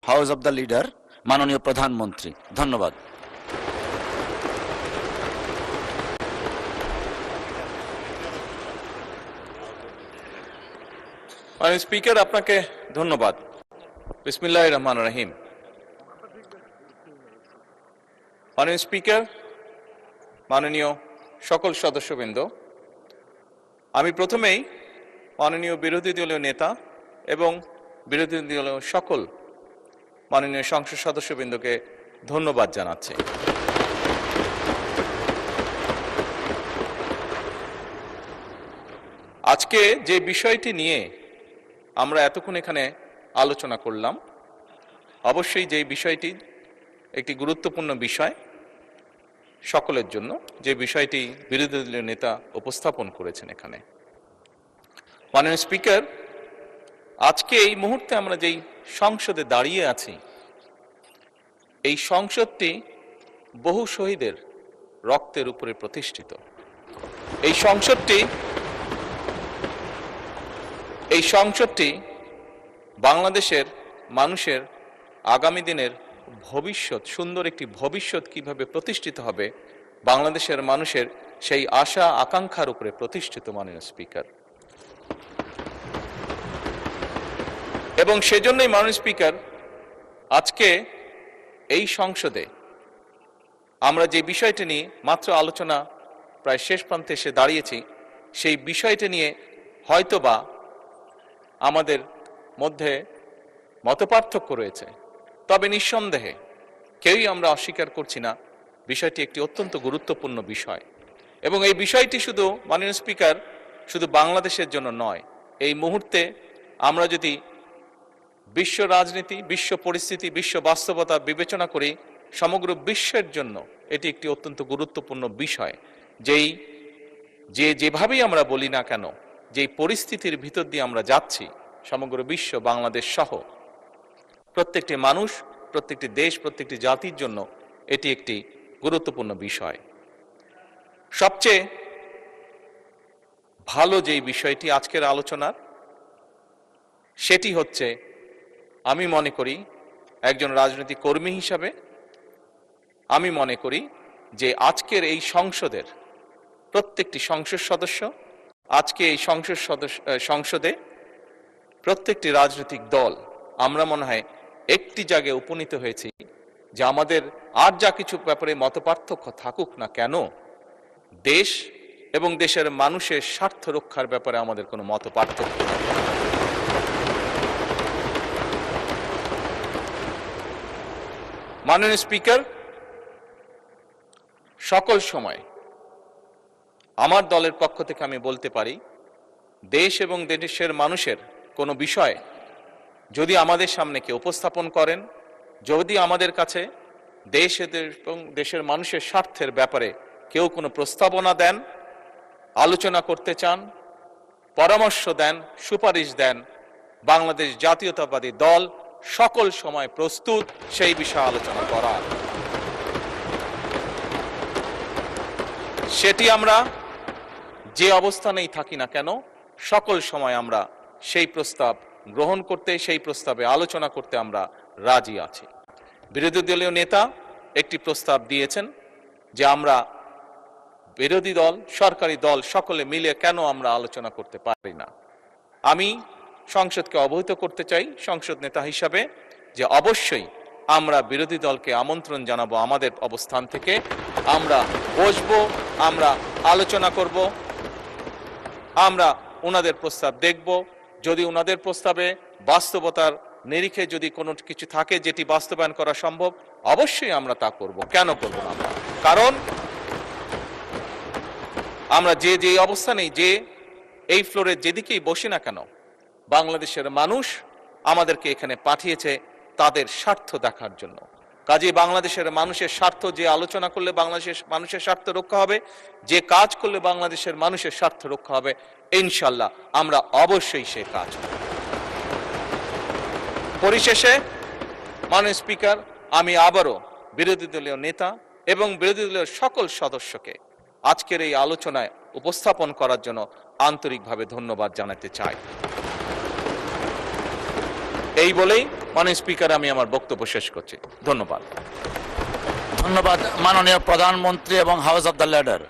House of the leader, মাননীয় প্রধানমন্ত্রী। ধন্যবাদ। মাননীয় স্পিকার, আপনাকে ধন্যবাদ। বিসমিল্লাহির রহমানির রহিম। মাননীয় স্পিকার, মাননীয় সকল সদস্যবৃন্দ, আমি প্রথমেই মাননীয় বিরোধী দলীয় নেতা এবং বিরোধী দলীয় সকল মাননীয় সংসদ সদস্যবৃন্দকে ধন্যবাদ জানাচ্ছি। আজকে যে বিষয়টি নিয়ে আমরা এতক্ষণ এখানে আলোচনা করলাম, অবশ্যই যে বিষয়টি একটি গুরুত্বপূর্ণ বিষয় সকলের জন্য, যে বিষয়টি বিরোধী দলীয় নেতা উপস্থাপন করেছেন এখানে। মাননীয় স্পিকার, আজকে এই মুহূর্তে আমরা যেই সংসদে দাঁড়িয়ে আছি, এই সংসদটি বহু শহীদের রক্তের উপরে প্রতিষ্ঠিত। এই সংসদটি বাংলাদেশের মানুষের আগামী দিনের ভবিষ্যৎ, সুন্দর একটি ভবিষ্যৎ কিভাবে প্রতিষ্ঠিত হবে, বাংলাদেশের মানুষের সেই আশা আকাঙ্ক্ষার উপরে প্রতিষ্ঠিত। মাননীয় স্পিকার, এবং সেজন্যই মাননীয় স্পিকার, আজকে এই সংসদে আমরা যে বিষয়টি নিয়ে মাত্র আলোচনা প্রায় শেষ প্রান্তে এসে দাঁড়িয়েছি, সেই বিষয়টি নিয়ে হয়তোবা আমাদের মধ্যে মতপার্থক্য রয়েছে, তবে নিঃসন্দেহে কেউই আমরা অস্বীকার করছি না বিষয়টি একটি অত্যন্ত গুরুত্বপূর্ণ বিষয়। এবং এই বিষয়টি শুধু, মাননীয় স্পিকার, শুধু বাংলাদেশের জন্য নয়, এই মুহূর্তে আমরা যদি বিশ্ব রাজনীতি, বিশ্ব পরিস্থিতি, বিশ্ব বাস্তবতা বিবেচনা করি, সমগ্র বিশ্বের জন্য এটি একটি অত্যন্ত গুরুত্বপূর্ণ বিষয়। যেভাবেই আমরা বলি না কেন, যেই পরিস্থিতির ভিতর দিয়ে আমরা যাচ্ছি, সমগ্র বিশ্ব, বাংলাদেশ সহ প্রত্যেকটি মানুষ, প্রত্যেকটি দেশ, প্রত্যেকটি জাতির জন্য এটি একটি গুরুত্বপূর্ণ বিষয়। সবচেয়ে ভালো যেই বিষয়টি আজকের আলোচনার, সেটি হচ্ছে, আমি মনে করি একজন রাজনৈতিক কর্মী হিসাবে আমি মনে করি যে আজকের এই সংসদের প্রত্যেকটি সংসদ সদস্য, আজকে এই সংসদে প্রত্যেকটি রাজনৈতিক দল, আমরা মনে হয় একটি জায়গায় উপনীত হয়েছি যে আমাদের আর যা কিছু ব্যাপারে মতপার্থক্য থাকুক না কেন, দেশ এবং দেশের মানুষের স্বার্থ রক্ষার ব্যাপারে আমাদের কোনো মতপার্থক্য নেই। মাননীয় স্পিকার, সকল সময় আমার দলের পক্ষ থেকে আমি বলতে পারি, দেশ এবং দেশের মানুষের কোনো বিষয় যদি আমাদের সামনে কেউ উপস্থাপন করেন, যদি আমাদের কাছে দেশ এবং দেশের মানুষের স্বার্থের ব্যাপারে কেউ কোনো প্রস্তাবনা দেন, আলোচনা করতে চান, পরামর্শ দেন, সুপারিশ দেন, বাংলাদেশ জাতীয়তাবাদী দল সকল সময় প্রস্তুত সেই বিষয়ে আলোচনা করার। সেটি আমরা যে অবস্থানেই থাকি না কেন, সকল সময় আমরা সেই প্রস্তাব গ্রহণ করতে, সেই প্রস্তাবে আলোচনা করতে আমরা রাজি আছি। বিরোধী দলীয় নেতা একটি প্রস্তাব দিয়েছেন যে আমরা বিরোধী দল, সরকারি দল সকলে মিলে কেন আমরা আলোচনা করতে পারি না। আমি সংসদকে অবহিত করতে চাই সংসদ নেতা হিসাবে যে অবশ্যই আমরা বিরোধী দলকে আমন্ত্রণ জানাবো, আমাদের অবস্থান থেকে আমরা বসবো, আমরা আলোচনা করব, আমরা ওনাদের প্রস্তাব দেখব। যদি ওনাদের প্রস্তাবে বাস্তবতার নিরিখে যদি কোনো কিছু থাকে যেটি বাস্তবায়ন করা সম্ভব, অবশ্যই আমরা তা করব। কেন করব না? কারণ আমরা যে অবস্থানেই, যে এই ফ্লোরে যেদিকেই বসি না কেন, বাংলাদেশের মানুষ আমাদেরকে এখানে পাঠিয়েছে তাদের স্বার্থ দেখার জন্য। কাজে বাংলাদেশের মানুষের স্বার্থ, যে আলোচনা করলে বাংলাদেশের মানুষের স্বার্থ রক্ষা হবে, যে কাজ করলে বাংলাদেশের মানুষের স্বার্থ রক্ষা হবে, ইনশাল্লাহ আমরা অবশ্যই সে কাজ করব। পরিশেষে মাননীয় স্পিকার, আমি আবারও বিরোধী দলীয় নেতা এবং বিরোধী দলীয় সকল সদস্যকে আজকের এই আলোচনায় উপস্থাপন করার জন্য আন্তরিকভাবে ধন্যবাদ জানাতে চাই। এই বলেই মাননীয় স্পিকার আমি আমার বক্তব্য শেষ করছি। ধন্যবাদ। ধন্যবাদ মাননীয় প্রধানমন্ত্রী এবং হাউস অব দ্য লিডার।